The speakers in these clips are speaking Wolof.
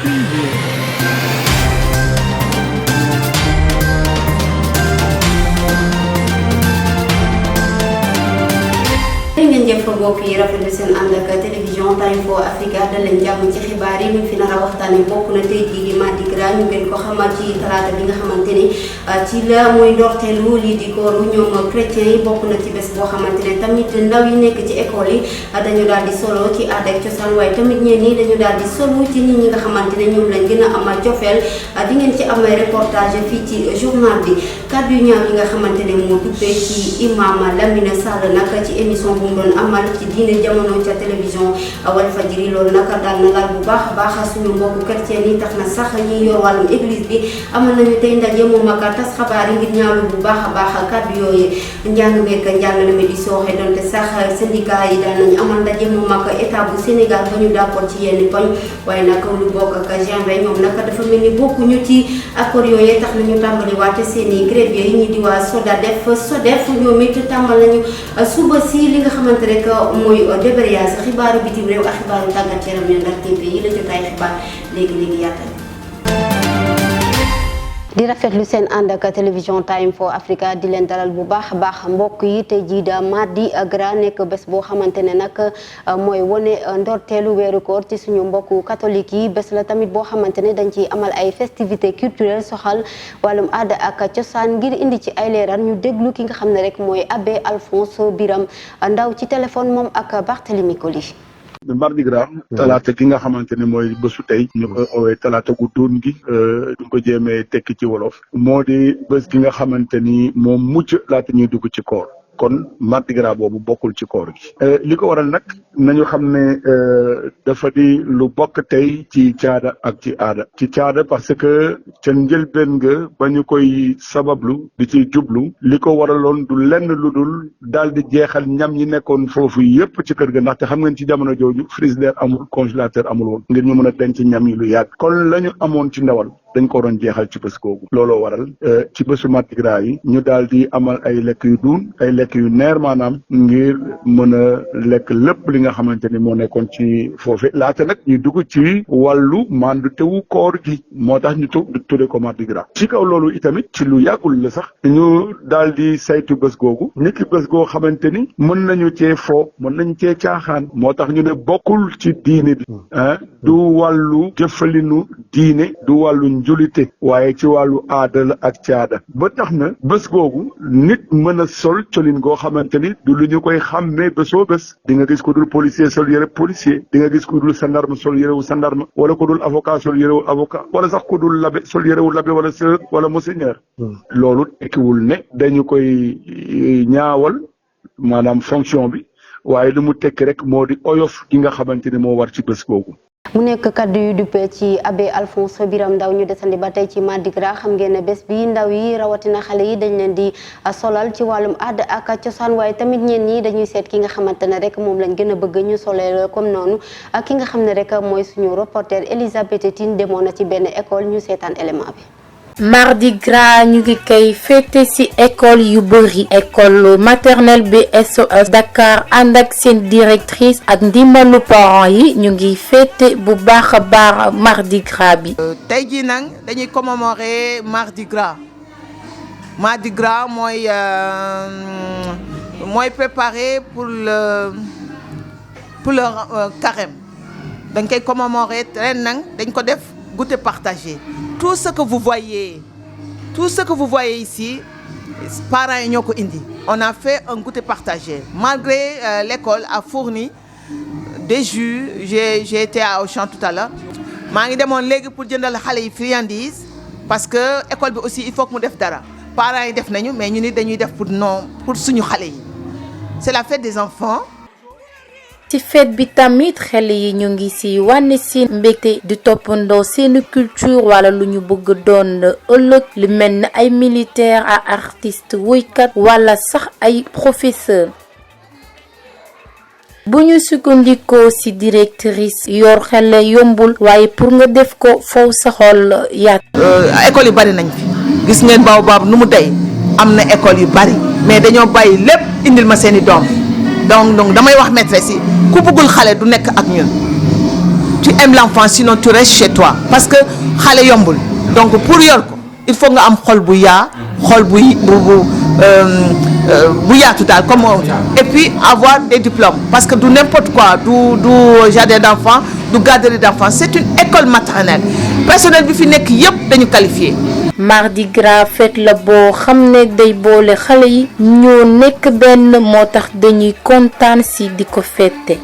Preview. ngeen jëf mbokk yi rafetlu seen ànd ak télévision Time4 Africa dal leen jàmm ci xibaar yi ñu fi nar a waxtaane bokk na tey jii di Mardi Gras ñu gën ko xamal ci talaata bi nga xamante ni ci la muy ndorteelu lii di kooru ñoom chrétien yi bokk na ci bés boo xamante ne tamit ndaw yi nekk ci école yi dañu daal di solo ci aada ak cosaan waaye tamit ñeen ñi dañu daal di solo ci nit ñi nga xamante ne ñoom lañ gën a amal cofeel di ngeen ci am ay reportage fii ci journal bi kàddu yu ñaaw yi nga xamante ne moo duppee ci imam Lamine Sall nag ci émission bu doon amal ci diine jamono ca télévision Walfadjri loolu nag daal na laal bu baax a baax suñu mbokku chrétien yi tax na sax ñi yor wàllum église bi amal nañu tey ndaje moom ak tas xabaar yi ngir ñaawlu bu baax a baax kàddu yooyu njàng meek njàngale mi di sooxe donte sax syndicat yi daan nañu amal ndaje moom ak état bu Sénégal ba ñu d'accord ci yenn poñ waaye nag lu bokk ak G20 ñoom nag dafa mel ni bokkuñu ci accord yooyu tax nañu tàmbali waate seen i grève yooyu ñi di waa SODEF ñoom it tàmbal nañu suba si li nga xamante rek mooy débrayage xibaaru bitim réew ak xibaaru tàggat yaram yi ndax témpe yi la jotaay xibaar léegi yaatal di rafetlu seen ànd ak télévision Time4 Africa di leen dalal bu baax a baax mbokk yi tey jii da Mardi Gras nekk bés boo xamante ne nag mooy wone ndorteelu weeru koor ci suñu mbokku catholique yi bés la tamit boo xamante ne dañ ciy amal ay festivités culturelles soxal wàllum aada ak cosaan ngir indi ci ay leeral ñu déglu ki nga xam ne rek mooy abbé Alphonse Biram Ndaw ci téléphone moom ak Barthélemy Coly. Mardi Gras talaata gi nga xamante ne mooy bésu tey ñu ko oowee talaata gu doon gi duñ ko jéemee tekki ci wolof moo di bés gi nga xamante ni moom mujj laata ñuy dugg ci koor kon Mardi Gras boobu bokkul ci koor gi li ko waral nag nañu xam ne dafa di lu bokk tey ci caada ak ci aada ci caada parce que ca njëlbeen nga ba ñu koy sabablu di ci jublu li ko waraloon du lenn lu dul daal di jeexal ñam yi nekkoon foofu yépp ci kër ga ndaxte xam ngeen ci jamono jooju frigidaire amul congélateur amul woon ngir ñu mën a denc ñam yi lu yàgg kon la ñu amoon ci ndawal dañ ko doon jeexal ci bés googu looloo waral ci bésu Mardi Gras yi ñu daal di amal ay lekk yu duun ay lekk yu neer maanaam ngir mën a lekk lépp li nga xamante ni moo nekkoon ci foofu laata nag ñu dugg ci wàllu mandu tewu koor gi moo tax ñu tudde ko Mardi Gras ci kaw loolu itamit ci lu yàggul la sax ñu daal di saytu bés googu niki bés goo xamante ni mën nañu cee foo mën nañu cee caaxaan moo tax ñu ne bokkul ci diine bi du wàllu jëfalinu diine du wàllu njulite waaye ci wàllu aada la ak caada ba tax na bés googu nit mën a sol colin goo xamante ni du lu ñu koy xàmmee bésoo bés di nga gis ko dul policier sol yëre policier di nga gis ko dul gendarme sol yërewu gendarme wala ko dul avocat sol yërewu avocat wala sax ko dul labe sol yërewu labe wala sœur wala monseigneur loolu tekkiwul ne dañu koy ñaawal maanaam fonction bi waaye lu mu tekki rek moo di oyof gi nga xamante ni moo war ci bés googu mu nekk kaddu yu duppee ci abbé Alphonse Biram Ndaw ñu desandi ba tey ci Mardi Gras xam ngeen ne bés bi ndaw yi rawatina xale yi dañ leen di solal ci wàllum aada ak cosaan waaye tamit ñeen ñi dañuy seet ki nga xamante ne rek moom lañ gën a bëgg ñu solee comme noonu ak ki nga xam ne rek mooy suñu reporter Elisabeth Tine demoon na ci benn école ñu seetaan élément bi. Mardi Gras ñu ngi koy fêté ci école yu bëri école maternelle bi SOS Dakar ànd ak seen directrice ak ndimbalu parents yi ñu ngi fêté bu baax a baax Mardi Gras bi. tey jii nag dañuy commémorer Mardi Gras mooy préparer pour le carême dañ koy commémorer ren nag dañ ko def goûter partagé. Tout ce que vous voyez ici, parents yi ñoo ko indi. On a fait un goûter partagé. Malgré l'école a fourni des jus, j'ai été à Auchan tout à l'heure. maa ngi demoon léegi pour jëndal xale yi friandises parce que école bi aussi il faut que mu def dara. Parents yi def nañu mais ñu ni dañuy def pour suñu xale yi. C'est la fête des enfants. ci fête bi tamit xel yi ñu ngi ci wane seen mbégte di toppandoo seen culture wala lu ñu bëgg doon ëllëg lu mel ne ay militaire ak artiste woykat wala sax ay professeur bu ñu sukkandikoo ci directrice yor xel yombul waaye pour nga def ko foofu sa xol yaat école yu bari nañ fi gis ngeen Baobab nu mu dey am na école yu bari mais dañoo bàyyi lépp indil ma seeni doom donc damay wax maîtresse yi ku bëggul xale du nekk ak ñun tu tu aimes l'enfant sinon tu restes chez toi parce que xale yombul donc pour yor ko il faut nga am xol bu yaa xol bu yaatu daal comme et puis avoir des diplômes parce que du n'importe quoi du jardin d'enfants du garderie d'enfants c'est une école maternelle personnel bi fi nekk yëpp dañu qualifié. Mardi Gras fête la boo xam ne day boole xale yi ñoo nekk benn moo tax dañuy kontaan si di ko fête.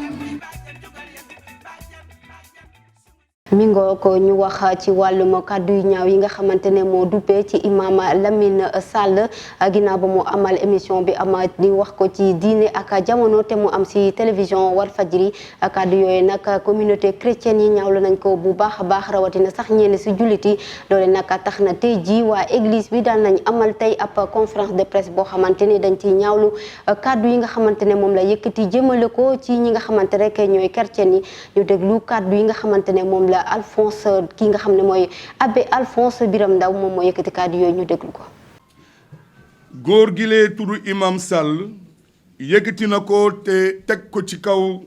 mi ngoo ko ñu wax ci wàllum kàddu yu ñaaw yi nga xamante ne moo duppee ci imam Lamine Sall ginnaaw ba mu amal émission bi ama di wax ko ci diine ak jamono te mu am ci télévision Walfadjri kàddu yooyu nag communauté chrétienne yi ñaawlu nañ ko bu baax a baax rawatina sax ñenn ci jullit yi loole nag tax na tey jii waa église bi daan nañ amal tey ab conférence de presse boo xamante ni dañ ciy ñaawlu kàddu yi nga xamante ne moom la yëkkati jëmale ko ci ñi nga xamante rek ñooy chrétien yi ñu déglu kàddu yi nga xamante ne moom la Alphonse ki nga xam ne mooy abbé Alphonse Biram Ndaw moom moo yëkkati kàddu yooyu ñu déglu ko. góor gi lee tudd imam Sall yëkkati na ko te teg ko ci kaw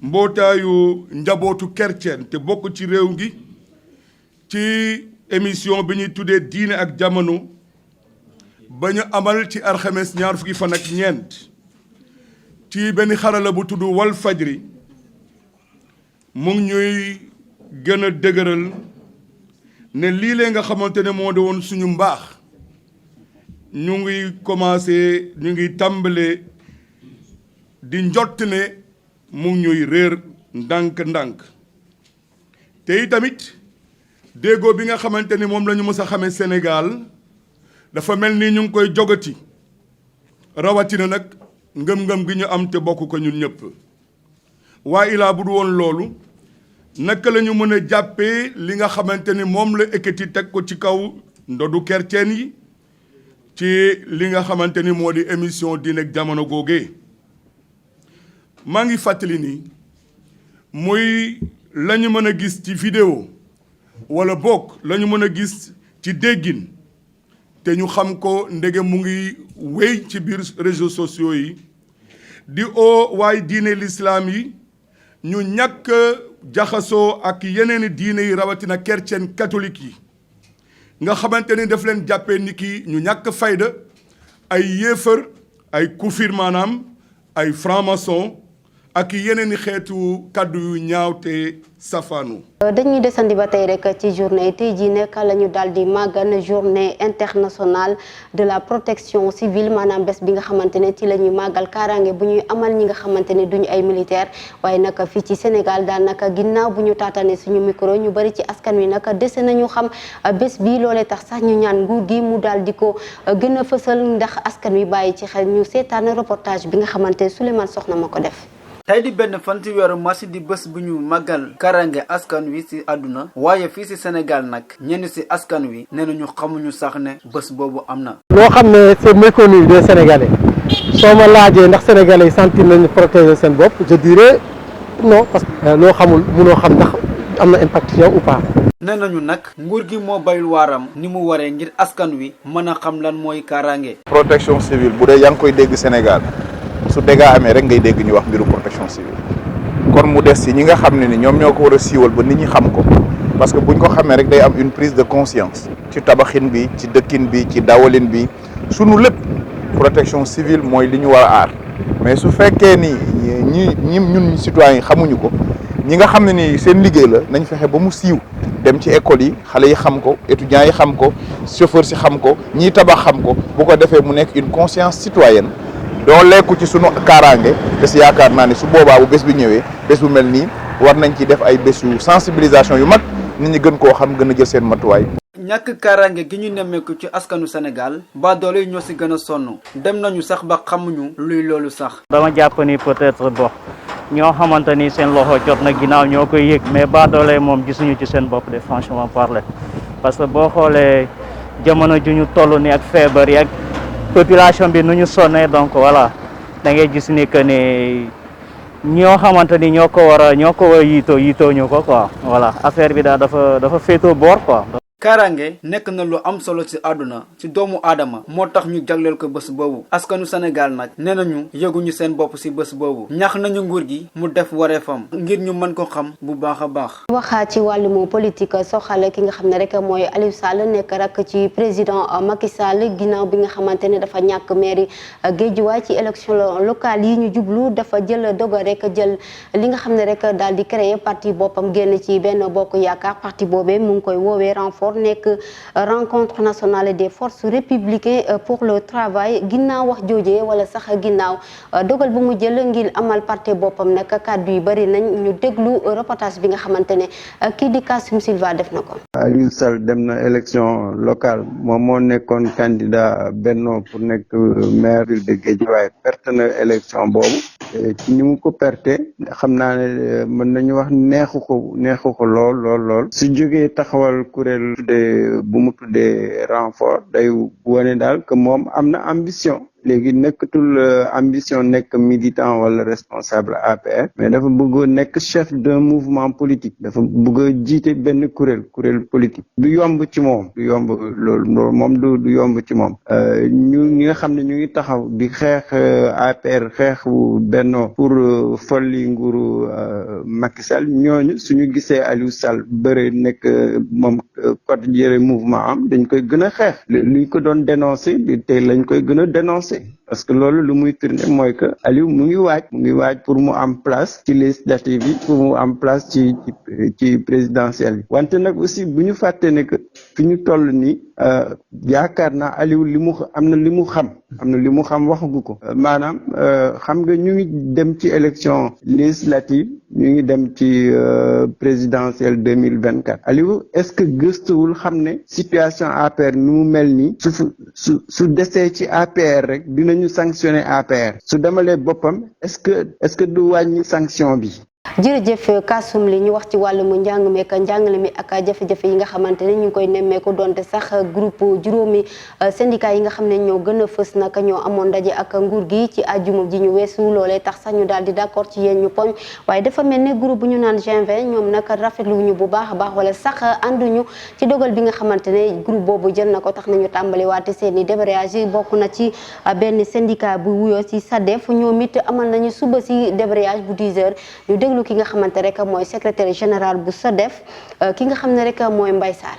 mbootaayu njabootu chrétien te bokk ci réew gi ci émission bi ñuy tuddee diine ak jamono ba ñu amal ci alxames ñaar fukki fan ak ñeent ci benn xarala bu tudd Walfadjri mu ngi ñuy gën a dëgëral ne lii lee nga xamante ne moo di woon suñu mbaax ñu ngi tàmbale di njott ne mu ngi ñuy réer ndànk-ndànk te tamit déggoo bi nga xamante ni moom la ñu mës a xamee Sénégal dafa mel ni ñu ngi koy jogati rawatina nag ngëm-ngëm gi ñu am te bokk ko ñun ñëpp waaye ilaa bu du woon loolu naka la ñu mën a jàppee li nga xamante ni moom la ekkati teg ko ci kaw ndodu chrétien yi ci li nga xamante ni moo di émission diine ak jamono googee maa ngi fàttali ni muy la ñu mën a gis ci vidéo wala bokk la ñu mën a gis ci déggin te ñu xam ko ndege mu ngi wéy ci biir réseaux sociaux yi di oo waaye diine l'islam yi ñu ñàkk jaxasoo ak yeneeni diine yi rawatina chrétien catholique yi nga xamante ni daf leen jàppee ni ki ñu ñàkk fayda ay yéefar ay kufir maanaam ay franc-maçon ak yeneeni xeetu kàddu yu ñaaw te safaanu. dañuy desandi ba tey rek ci journée tey jii nekk la ñu daal di màggal journée internationale de la protection civile maanaam bés bi nga xamante ne ci la ñuy màggal kaaraange bu ñuy amal ñi nga xamante ne duñu ay militaire waaye nag fii ci Sénégal daal naka ginnaaw bu ñu taataane suñu micro ñu bari ci askan wi nag dese nañu xam bés bi loolee tax sax ñu ñaan nguur gi mu daal di ko gën a fësal ndax askan wi bàyyi ci xel ñu seetaan reportage bi nga xamante ne Souleymane Soxna ma ko def. tey di benn fan ci weeru mars di bés bu ñu màggal karange askan wi ci àdduna waaye fii ci Sénégal nag ñenn ci askan wi nee nañu xamuñu sax ne bés boobu am na. loo xam ne c'est méconnu des Sénégalais soo ma laajee ndax Sénégalais yi sentir nañu protéger seen bopp je dirais non parce que loo xamul mënoo xam ndax am na impact ci yow ou pas. nee nañu nag nguur gi moo bayul waaram ni mu waree ngir askan wi mën a xam lan mooy kaaraange. protection civile bu dee yaa ngi koy dégg Sénégal su dégâts amee rek ngay dégg ñu wax mbiru protection civile kon mu des ci ñi nga xam ne ni ñoom ñoo ko war a siiwal ba nit ñi xam ko parce que buñ ko xamee rek day am une prise de conscience ci tabaxin bi ci dëkkin bi ci dawalin bi sunu lépp protection civile mooy li ñu war a aar mais su fekkee ni ñun citoyens yi xamuñu ko ñi nga xam ne ni seen liggéey la nañ fexe ba mu siiw dem ci école yi xale yi xam ko étudiants yi xam ko chauffeur si xam ko ñiy tabax xam ko bu ko defee mu nekk une conscience citoyenne doo lekku ci sunu kaaraange te si yaakaar naa ne su boobaa bu bés bi ñëwee bés bu mel nii war nañ ci def ay bésu sensibilisation yu mag nit ñi gën koo xam gën a jël seen matuwaay. ñàkk kaaraange gi ñu nemmeeku ci askanu Sénégal ba doole yi ñoo si gën a sonn dem nañu sax ba xamuñu luy loolu sax. dama jàpp ni peut-être bon ñoo xamante ni seen loxo jot na ginnaaw ñoo koy yëg mais ba doole moom gisuñu ci seen bopp de franchement parler parce que boo xoolee jamono ju ñu toll ni ak feebar yi ak population bi nu ñu sonnee donc voilà da ngay gis ni que ni ñoo xamante ni ñoo ko war a yiitoo ñu ko quoi voilà affaire bi daal dafa féetoo boor quoi. kaaraange nekk na lu am solo ci àdduna ci doomu aadama moo tax ñu jagleel ko bés boobu askanu Sénégal nag nee nañu yëguñu seen bopp ci bés boobu ñax nañu nguur gi mu def wareefam ngir ñu mën ko xam bu baax a baax. waxaa ci wàllum politique soxal ki nga xam ne rek mooy Aliou Sall nekk rek ci président Macky Sall ginnaaw bi nga xamante ne dafa ñàkk mairie Guédiawaye ci élection locale yi ñu jublu dafa jël dogal rek jël li nga xam ne rek daal di créer parti boppam génn ci benn bokk yaakaar parti boobee mu ngi koy woowee renfort nekk rencontre nationale des forces républicaines pour le travail ginnaaw wax joojee wala sax ginnaaw dogal bu mu jël ngir amal parti boppam nag kàddu yi bari nañ ñu déglu reportage bi nga xamante ne kii di Kassim Silva def na ko. Aliou Sall dem na élection locale moom moo nekkoon candidat Benno pour nekk maire de Guédiawaye perte na élection boobu ci ni mu ko perte xam naa ne mën nañu wax neexu ko lool su jógee taxawal kuréel bu mu tuddee renfort day wane daal que moom am na ambition léegi nekkatul ambition nekk militant wala responsable APR mais dafa bëgg nekk chef d'un mouvement politique dafa bëgg a jiite benn kuréel politique du yomb ci moom loolu moom du yomb ci moom ñi nga xam ne ñu ngi taxaw di xeex APR xeexu Benno pour folli nguuru Macky Sall ñooñu suñu gisee Aliou Sall bëre nekk moom code jëre mouvement am dañ koy gën a xeex luñ ko doon dénoncer tey lañ koy gën a dénoncer parce que loolu lu muy firnde mooy que Aliou mu ngi waaj pour mu am place ci législative yi pour mu am place ci présidentielle yi wante nag aussi bu ñu fàtte ne que fi ñu toll nii yaakaar naa Aliou am na li mu xam waxagu ko maanaam xam nga ñu ngi dem ci élection législative ñu ngi dem ci présidentielle 2024 Aliou est-ce que gëstuwul xam ne situation APR nu mu mel nii su desee ci APR rek dinañu sanctionner APR su demalee boppam est-ce que du wàññi sanction bi. jërëjëf Kasum li ñu wax ci wàllum njàng meek njàngale mi ak jafe-jafe yi nga xamante ne ñu ngi koy nemmeeku donte sax groupe juróomi syndicat yi nga xam ne ñoo gën a fës nag ñoo amoon ndaje ak nguur gi ci àjjuma ji ñu weesu loolee tax sax ñu daal di d'accord ci yéen ñu poñ waaye dafa mel ne groupe bu ñu naan G20 ñoom nag rafetlu ñu bu baax a baax wala sax ànduñu ci dogal bi nga xamante ne groupe boobu jël na ko tax nañu tàmbali waate seen i débrayage yi bokk na ci benn syndicat bu wuyoo ci SADEF ñoom it amal nañu suba si débrayage bu 10 heures ñu déglu ki nga xamante rek mooy secrétaire général bu SADEF ki nga xam ne rek mooy Mbaye Sarr.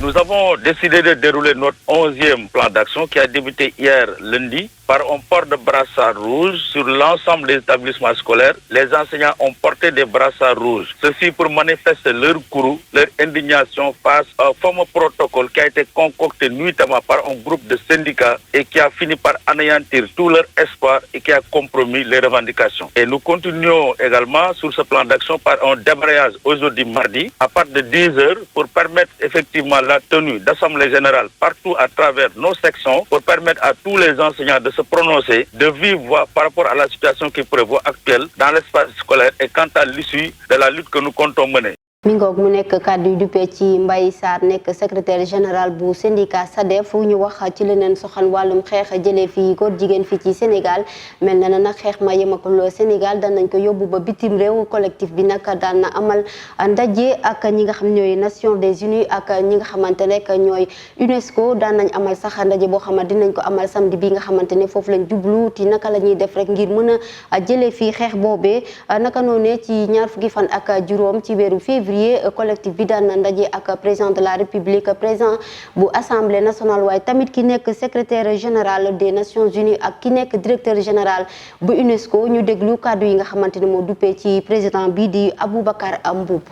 Nous avons décidé de dérouler notre 11e plan d'action qui a débuté hier lundi par un port de brassard rouge sur l'ensemble des établissements scolaires. Les enseignants ont porté des brassards rouges. Ceci pour manifester leur courroux, leur indignation face au fameux protocole qui a été concocté nuitamment par un groupe de syndicats et qui a fini par anéantir tout leur espoir et qui a compromis les revendications. Et nous continuons également sur ce plan d'action par un débrayage aujourd'hui mardi à partir de 10 heures pour permettre effectivement la tenue d'assemblée générale partout à travers nos sections pour permettre à tous les enseignants de se prononcer de vive voix par rapport à la situation qui prévaut actuelle dans l'espace scolaire et quant à l'issue de la lutte que nous comptons mener. mi ngoog mu nekk kàddu yu duppee ci Mbaye Sarr nekk secrétaire général bu syndicat SADEF ñu wax ci leneen soxal wàllum xeex jëlee fii góor jigéen fii ci Sénégal mel na nag xeex ma yemakul Sénégal daan nañ ko yóbbu ba bitim réew collectif bi nag daan na amal ndaje ak ñi nga xam ñooy Nations Unies ak ñi nga xamante ne ñooy UNESCO daan nañ amal sax ndaje boo xam ne dinañ ko amal samedi bi nga xamante ne foofu lañ jublu ti naka la ñuy def rek ngir mën a jëlee fii xeex boobee naka noonee ci ñaar fukki fan ak juróom ci weeru février collectif bi daan na ndaje ak président de la République président bu Assemblée nationale waaye tamit ki nekk secrétaire général des Nations Unies ak ki nekk directeur général bu UNESCO ñu déglu kàddu yi nga xamante ne moo duppee ci président bi di Aboubacar Mboup.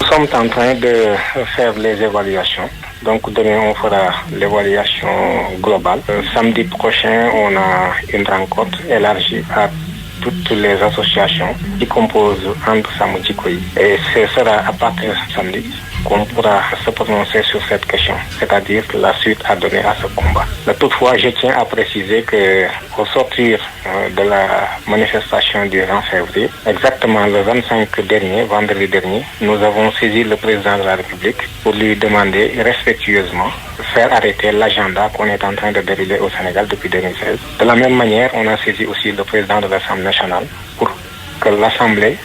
Nous sommes en train de faire les évaluations. Donc demain on fera l'évaluation globale. Samedi prochain on a une rencontre élargie à toutes les associations qui composent And Sàmm Jikko Yi. Et ce sera à partir de samedi qu'on pourra se prononcer sur cette question, c'est-à-dire la suite à donner à ce combat. Mais toutefois, je tiens à préciser que au sortir de la manifestation du 20 février, exactement le 25 dernier, vendredi dernier, nous avons saisi le président de la République pour lui demander respectueusement de faire arrêter l'agenda qu'on est en train de dérouler au Sénégal depuis 2016. De la même manière, on a saisi aussi le président de l'Assemblée nationale pour que l'Assemblée,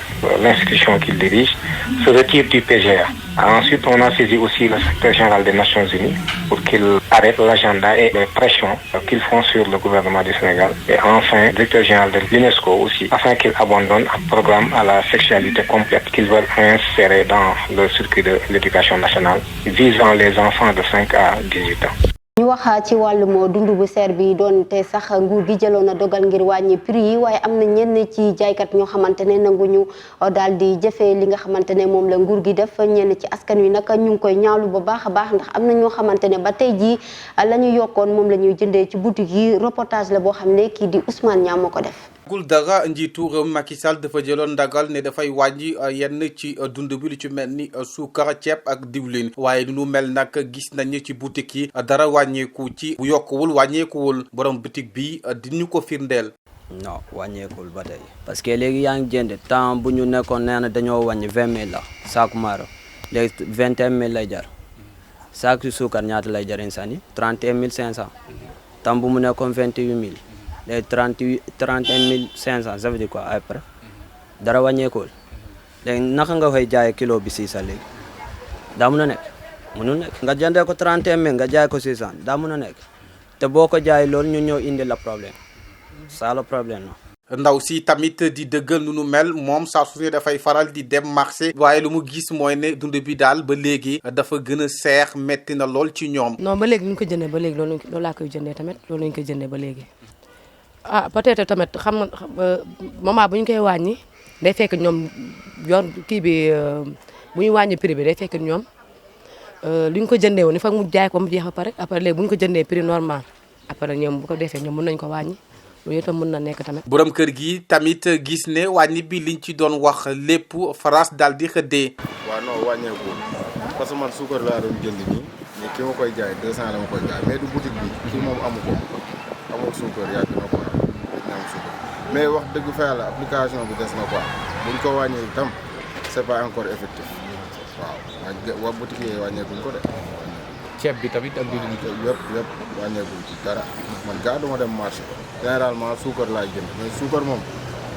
l'institution qu'il dirige, se retire du PGA. Ensuite, on a saisi aussi le secrétaire général des Nations Unies pour qu'il arrête l'agenda et les pressions qu'ils font sur le gouvernement du Sénégal. Et enfin, le directeur général de l'UNESCO aussi, afin qu'il abandonne un programme à la sexualité complète qu'ils veulent insérer dans le circuit de l'éducation nationale visant les enfants de 5 à 18 ans. ñu wax ci wàllum dund bu seer bi doonte sax nguur gi jëloon na dogal ngir wàññi prix yi waaye am na ñenn ci jaaykat ñoo xamante ne nanguñu daal di jëfee li nga xamante ne moom la nguur gi def ñenn ci askan wi nag ñu ngi koy ñaawlu bu baax a baax ndax am na ñoo xamante ne ba tey jii la ñu yokkoon moom la ñuy jëndee ci boutique yi reportage la boo xam ne kii di Ousmane Niang moo ko def. gul dara njiitu réew Macky Sall dafa jëloon ndagal ne dafay wàññi yenn ci dund bi lu ci mel ni suukar ceeb ak diwlin waaye nu mel nag gis nañ ci boutique yi dara wàññeeku ci bu yokkuwul wàññeekuwul borom boutique bi di ñu ko firndeel. non wàññeekul ba tey parce que léegi yaa ngi jënd temps bu ñu nekkoon nee na dañoo wàññi 20 000 la saako maaro léegi 21 000 lay jar saako suukar ñaata lay jar insani 31 500 temps bu mu nekkoon 28 000 léegi 31 500 ça veut dire quoi après dara wàññeekul léegi naka nga koy jaayee kilo bi 600 léegi daa mun a nekk mënul nekk nga jëndee ko 31 000 nga jaay ko 600 daa mun a nekk te boo ko jaay loolu ñu ñëw indi la problème ça le problème non. ndaw si tamit di dëggal nu nu mel moom saa su ne dafay faral di dem marché waaye lu mu gis mooy ne dund bi daal ba léegi dafa gën a seex metti na lool ci ñoom. non ba léegi ñu ko jëndee ba léegi loolu laa koy jëndee tamit loolu lañ koy jëndee ba léegi ah peut-être tamit xam nga moment bu ñu koy wàññi day fekk ñoom yor kii bi bu ñu wàññi prix bi day fekk ñoom lu ñu ko jëndee woon il faut mu jaay ko mu jeex ba pare après léegi bu ñu ko jëndee prix normal après ñoom bu ko defee ñoom mën nañ ko wàññi. loolu itam mën na nekk tamit. borom kër gi tamit gis ne wàññi bi liñ ci doon wax lépp France daal di xëddee. waaw non wàññeeku parce que man suukar laa doon jënd nii mais ki ma koy jaay 200 la ma koy jaay mais du boutique bi kii moom amu ko amul suukar yàgg na quoi dañ am suukar mais wax dëgg fa yàlla application bi des na quoi buñ ko wàññee itam c'est pas encore effectif waaw waa boutique yi wàññeekuñ ko de. ceeb bi tamit ak diwlin yëpp wàññeekuñ ci dara man gaa duma dem marché généralement suukar laay jënd mais suukar moom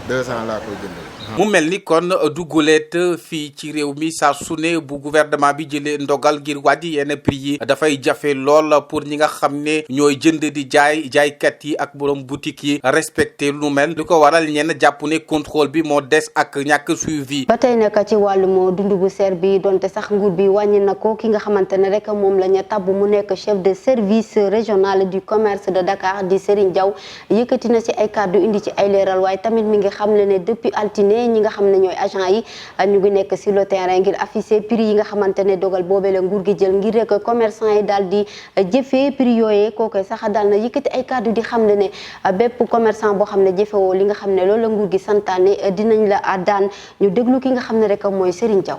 200 laa koy jëndee. mu mel ni kon duguleet fii ci réew mi saa su ne bu gouvernement bi jëlee ndogal ngir wàññi yenn prix yi dafay jafe lool pour ñi nga xam ne ñooy jënd di jaaykat yi ak borom boutique yi respecté lu mel li ko waral ñenn jàpp ne contrôle bi moo des ak ñàkk suivi. ba tey nag ci wàllum dund bu seer bi donte sax nguur bi wàññi na ko ki nga xamante ne rek moom la ñu tabb mu nekk chef de service régional du commerce de Dakar di Serigne Diaw yëkkati na ci ay kàddu indi ci ay leeral waaye tamit mi ngi xam le ne depuis altine ñi nga xam ne ñooy agent yi ñu ngi nekk sur le terrain ngir afficher prix yi nga xamante ne dogal boobee la nguur gi jël ngir rek commerçant yi daal di jëfee prix yooyee kookoy sax daal na yëkkati ay kàddu di xam ne bépp commerçant boo xam ne jëfewoo li nga xam ne loolu la nguur gi santaane dinañ la daan ñu déglu ki nga xam ne rek mooy Serigne Diaw.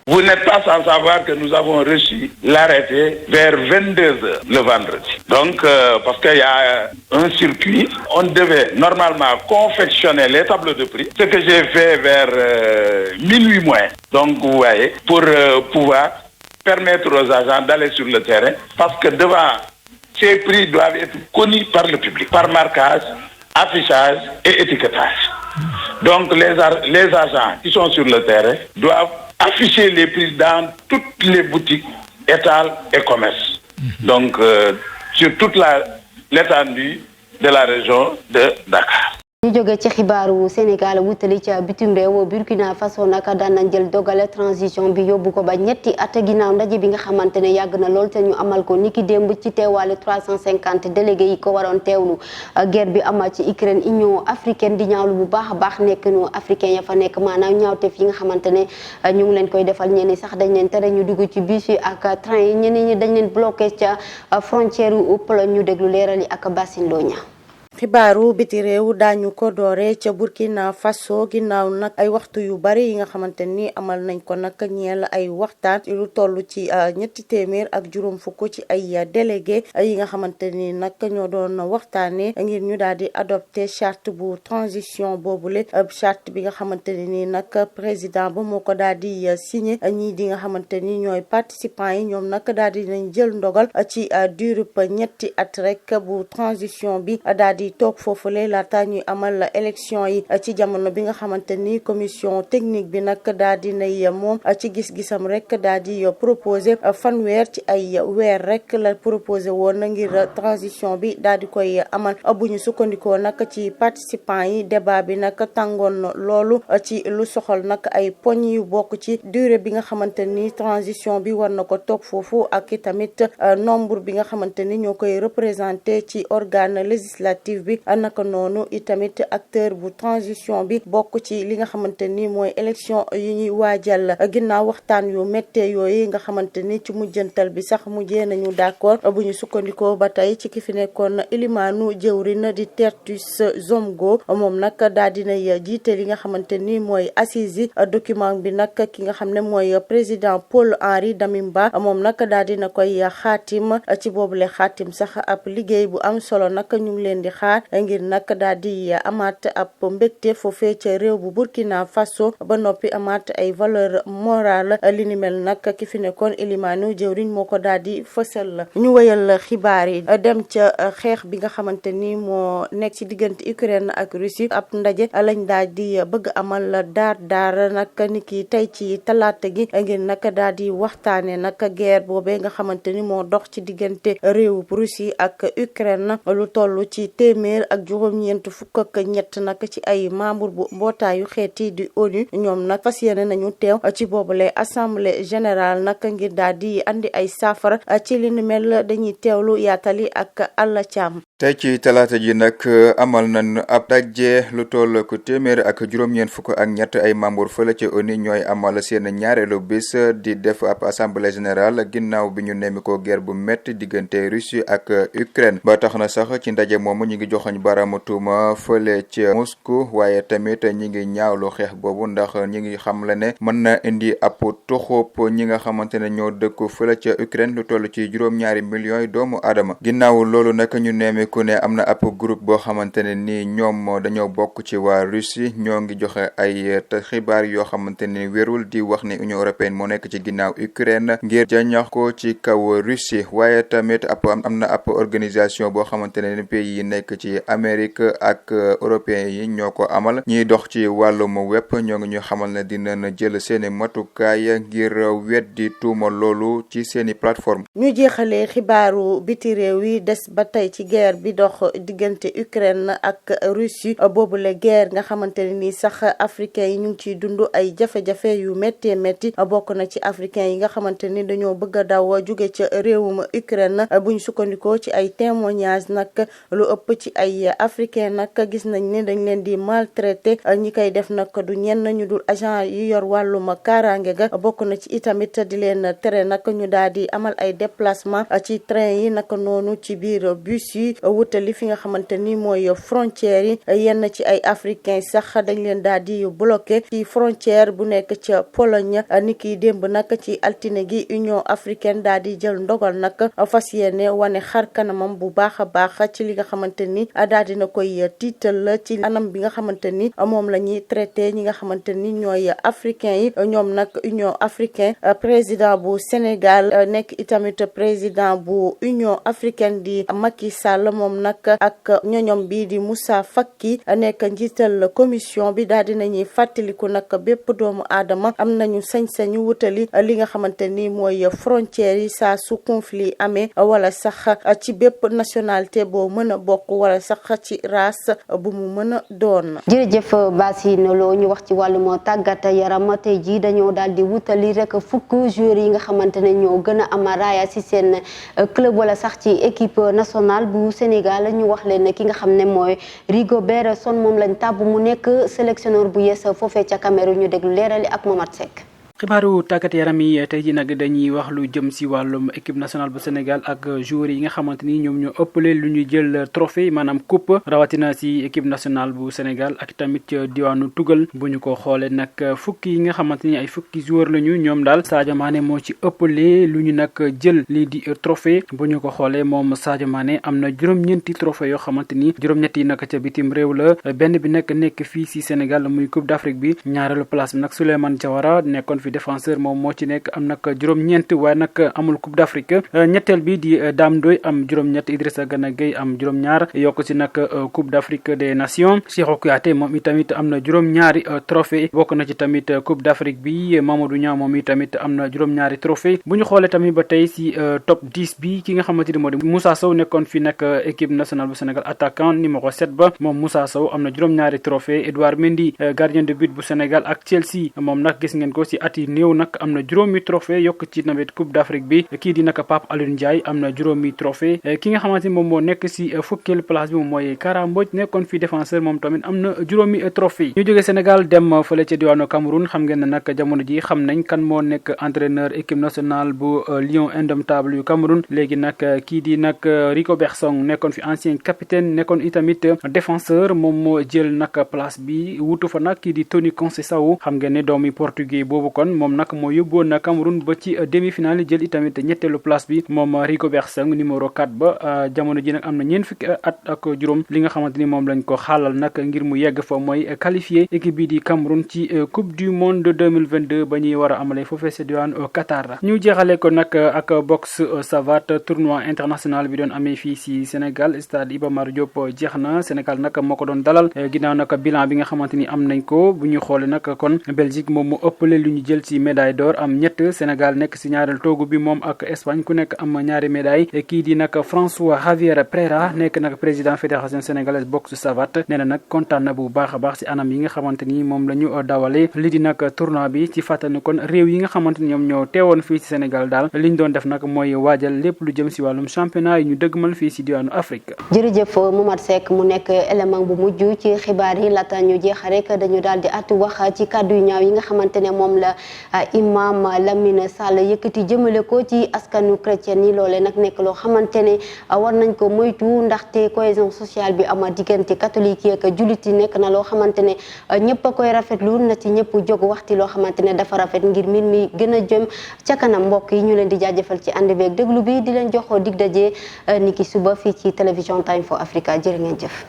Vous n'êtes pas sans savoir que nous avons reçu l'arrêté vers 22h le vendredi. Donc, parce qu'il y a un circuit, on devait normalement confectionner les tableaux de prix, ce que j'ai fait vers minuit moins. Donc, vous voyez, pour pouvoir permettre aux agents d'aller sur le terrain, parce que devant ces prix doivent être connus par le public, par marquage, affichage et étiquetage. Donc, les agents qui sont sur le terrain doivent afficher les prix dans toutes les boutiques, étals et commerces. Donc, sur toute l'étendue de la région de Dakar. ñu jóge ci xibaaru Sénégal wutali ca bitim réew Burkina Faso naka daan nañ jël dogale transition bi yóbbu ko ba ñetti at ginnaaw ndaje bi nga xamante ne yàgg na lool te ñu amal ko niki démb ci teewaale 350 délégués yi ko waroon teewlu guerre bi amal ci Ukraine Union africaine di ñaawlu bu baax a baax nekk nu africain ya fa nekk maanaam ñaawteef yi nga xamante ne ñu ngi leen koy defal ñenn sax dañ leen tere ñu dugg ci bus yi ak train yi ñeneen ñi dañ leen bloqué ca frontière u Pologne ñu déglu leeral yi ak Bassine Loña. xibaaru biti réew daañu ko doore ca Burkina Faso ginnaaw nag ay waxtu yu bari yi nga xamante ni amal nañ ko nag ñeel ay waxtaan lu toll ci 350 ci ay délégué yi nga xamante ni nag ñoo doon waxtaanee ngir ñu daal di adopté charte bu transition boobule charte bi nga xamante ni nag président ba moo ko daal di signé ñii di nga xamante ni ñooy participants yi ñoom nag daal di nañ jël ndogal ci durée ñetti at rek bu transition bi daal di di toog foofule laata ñuy amal élection yi ci jamono bi nga xamante ni commission technique bi nag daa di nay moom ci gis-gisam rek daa di proposé fanweer ci ay weer rek la proposé woon ngir transition bi daa di koy amal bu ñu sukkandikoo nag ci participants yi débat bi nag tàngoon loolu ci lu soxal nag ay poñ yu bokk ci durée bi nga xamante ni transition bi war na ko toog foofu ak tamit nombre bi nga xamante ni ñoo koy représenté ci organe législatif bi naka noonu itamit acteur bu transition bi bokk ci li nga xamante ni mooy élection yu ñuy waajal ginnaaw waxtaan yu méttee yooyu nga xamante ni ci mujjantal bi sax mujjee nañu d'accord bu ñu sukkandikoo ba tey ci ki fi nekkoon ilimaanu jëwrin di Tertus Zomgo moom nag daal dinay jiite li nga xamante ni mooy assise document bi nag ki nga xam ne mooy président Paul Henri Damimba moom nag daal dina koy xaatim ci boobule xaatim sax ab liggéey bu am solo nag ñu ngi leen di xaar ngir nag daal di amaat ab mbégte foofee ca réew bu Burkina Faso ba noppi amaat ay valeur morale li ni mel nag ki fi nekkoon ilimaanu jëwriñ moo ko daal di fësal ñu wëyal xibaar yi dem ca xeex bi nga xamante ni moo nekk ci diggante Ukraine ak Russie ab ndaje lañ daal di bëgg amal daar nag ni ki tey ci talaata gi ngir nag daal di waxtaane nag guerre boobee nga xamante ni moo dox ci diggante réew Russie ak Ukraine lu toll ci téeméer ak juróom-ñeent fukk ak ñett nag ci ay membre bu mbootaayu xeeti di ONU ñoom nag fas yéene nañu teew ci boobule assemblée générale nag ngir daal di andi ay saafara ci li ni mel dañuy teewlu yaatali ak Alla Thiam. tey ci talaata ji nag amal nañ ab daje lu toll ko téeméer ak juróom-ñeent fukk ak ñett ay membre fële ca ONU ñooy amal seen ñaareelu bis di def ab assemblée générale ginnaaw bi ñu nemmi ko guerre bu métti diggante Russie ak Ukraine ba tax na sax ci ndaje moomu ñi ngi joxoñ baaraamu tuuma fële ca Moscou waaye tamit ñi ngi ñaawlu xeex boobu ndax ñi ngi xam la ne mën na indi ab tuxub ñi nga xamante ne ñoo dëkk fële ca Ukraine lu toll ci juróom-ñaari millions yi doomu aadama ginnaaw loolu nag ñu nemmi ku ne am na ab groupe boo xamante ne ni ñoom dañoo bokk ci waa Russie ñoo ngi joxe ay xibaar yoo xamante ni wérul di wax ni Union européenne moo nekk ci ginnaaw Ukraine ngir jañax ko ci kaw Russie waaye tamit am na ab organisation boo xamante ne ni pays yi nekk ci Amérique ak européens yi ñoo ko amal ñiy dox ci wàllum web ñoo ngi ñu xamal ne dinañ jël seeni matukaay ngir weddi tuuma loolu ci seeni plateforme ñu jeexalee xibaaru biti réew yi des ba tey ci guerre bi dox diggante Ukraine ak Russie boobule guerre nga xamante ne nii sax africain yi ñu ngi ciy dund ay jafe-jafe yu métti métti bokk na ci africain yi nga xamante ni dañoo bëgg a daw jóge ca réewum Ukraine bu ñu sukkandikoo ci ay témoignages nag lu ëpp ci ay africain nag gis nañ ne dañ leen di maltraité ñi koy def nag du ñenn ñu dul agent yi yor wàllum kaaraange ga bokk na ci itamit di leen tere nag ñu daal di amal ay déplacement ci train yi naka noonu ci biir bus yi wutali fi nga xamante ni mooy frontières yi yenn ci ay africains sax dañ leen daal di bloqué ci frontière bu nekk ca Pologne ni ki démb nag ci altine gi Union africaine daal di jël ndogal nag fas yéene wane xar kanamam bu baax a baax ci li nga xamante ni daal dina koy tiital ci anam bi nga xamante ni moom la ñuy traité ñi nga xamante ni ñooy africains yi ñoom nag Union africaine président bu Sénégal nekk itamit président bu Union africaine di Macky Sall moom nag ak ñoñom bi di Moussa Faki nekk njiital commission bi daal dinañuy fàttaliku nag bépp doomu aadama am nañu sañ-sañu wutali li nga xamante ni mooy frontières yi saa su conflit amee wala sax ci bépp nationalité boo mën a bokk wala sax ci race bu mu mën a doon. jërëjëf Basine Lo ñu wax ci wàllum tàggat yaram tey jii dañoo daal di wutali rek fukk joueurs yi nga xamante ne ñoo gën a am raaya ci seen club wala sax ci équipe nationale bu Sénégal ñu wax leen ki nga xam ne mooy Rigobert Song moom lañ tàbb mu nekk sélectionneur bu yees foofee ca Cameroun ñu déglu leerali ak Momad Seck. xibaaru tàggat yaram yi tey ji nag dañuy wax lu jëm si wàllum équipe nationale bu Sénégal ak joueurs yi nga xamante ni ñoom ñoo ëppale lu ñu jël trophée maanaam coupe rawatina si équipe nationale bu Sénégal ak tamit diwaanu Tugal bu ñu ko xoolee nag fukki yi nga xamante ni ay fukki joueurs lañu ñoom daal Sadio Mané moo ci ëppale lu ñu nag jël lii di trophée bu ñu ko xoolee moom Sadio Mané am na juróom-ñeenti trophée yoo xamante ni juróom-ñett yi nag ca bitim réew la benn bi nag nekk fii si Sénégal muy coupe d'Afrique bi ñaareelu place bi nag Souleymane Diawara nekkoon fi fi défenseur moom moo ci nekk am nag juróom-ñeent waaye nag amul Coupe d'Afrique ñetteel bi di Dame Ndoye am juróom-ñett Idrissa Gana Gueye am juróom-ñaar yokk si nag Coupe d'Afrique des Nations Cheikhou Kouyaté moom itamit am na juróom-ñaari trophée bokk na ci tamit Coupe d'Afrique bi Mamadou Niang moom itamit am na juróom-ñaari trophée bu ñu xoolee tamit ba tey si top 10 bi ki nga xamante ni moo di Moussa Sow nekkoon fi nag équipe nationale bu Sénégal attaquant numéro 7 ba moom Moussa Sow am na juróom-ñaari trophée Edouard Mendy gardien de but bu Sénégal ak Chelsea moom nag gis ngeen ko si at yi néew nag am na juróomi trophée yokk ci tamit Coupe d'Afrique bi kii di nag Pape Alioune Ndiaye am na juróomi trophée ki nga xamante ni moom moo nekk si fukkeelu place bi moom mooy Kara Mbodj nekkoon fi défenseur moom tamit am na juróomi trophée ñu jógee Sénégal dem fële ca diwaanu Cameroun xam ngeen ne nag jamono ji xam nañ kan moo nekk entraîneur équipe nationale bu Lion indomptable yu Cameroun léegi nag kii di nag Rico Bersong nekkoon fi ancien capitaine nekkoon itamit défenseur moom moo jël nag place bi wutu fa nag kii di Tony Conceição xam ngeen ne doomi portugais boobu kon moom nag moo yóbboon Cameroun ba ci demi-finale jël itamit ñetteelu place bi moom Rico Bersong numéro 4 ba jamono ji nag am na ñeent fukki at ak juróom li nga xamante ni moom lañ ko xaalal nag ngir mu yegg fa mooy qualifié équipe bi di Cameroun ci coupe du monde 2022 ba ñuy war a amalee foofee sa diwaan Qatar ñu jeexale ko nag ak boxe savate tournoi international bi doon amee fii si Sénégal stade Iba Mar Diop jeex na Sénégal nag moo ko doon dalal ginnaaw nag bilan bi nga xamante ni am nañ ko bu ñu xoolee nag kon Belgique moom mu ëppale lu ñu jël ci médaille d'or am ñett Sénégal nekk si ñaareel toogu bi moom ak Espagne ku nekk am ñaari médaille kii di nag François Javier Pereira nekk nag président fédération sénégalaise boxe savate nee na nag kontaan na bu baax a baax si anam yi nga xamante ni moom la ñu dawale li di nag tournoi bi ci fàttali kon réew yi nga xamante ni ñoom ñoo teewoon fii ci Sénégal daal liñ doon def nag mooy waajal lépp lu jëm si wàllum championnat yi ñu dëggmal fii si diwaanu Afrique. jërëjëf Momar Seck mu nekk élément bu mujj ci xibaar yi laata ñu jeex rek dañu daal di at wax ci kàddu yu ñaaw yi nga xamante ne moom la imam Lamine Sall yëkkati jëmale ko ci askanu chrétien yi loole nag nekk loo xamante ne war nañ ko moytu ndaxte cohésion sociale bi ama diggante catholique yi ak jullit yi nekk na loo xamante ne ñëpp a koy rafetlu na ci ñëpp jóg waxti loo xamante ne dafa rafet ngir mbir mi gën a jëm ca kanam mbokk yi ñu leen di jaajëfal ci ànd beeg déglu bi di leen jox dig daje niki suba fii ci télévision Time for Africa jërë ngeen jëf.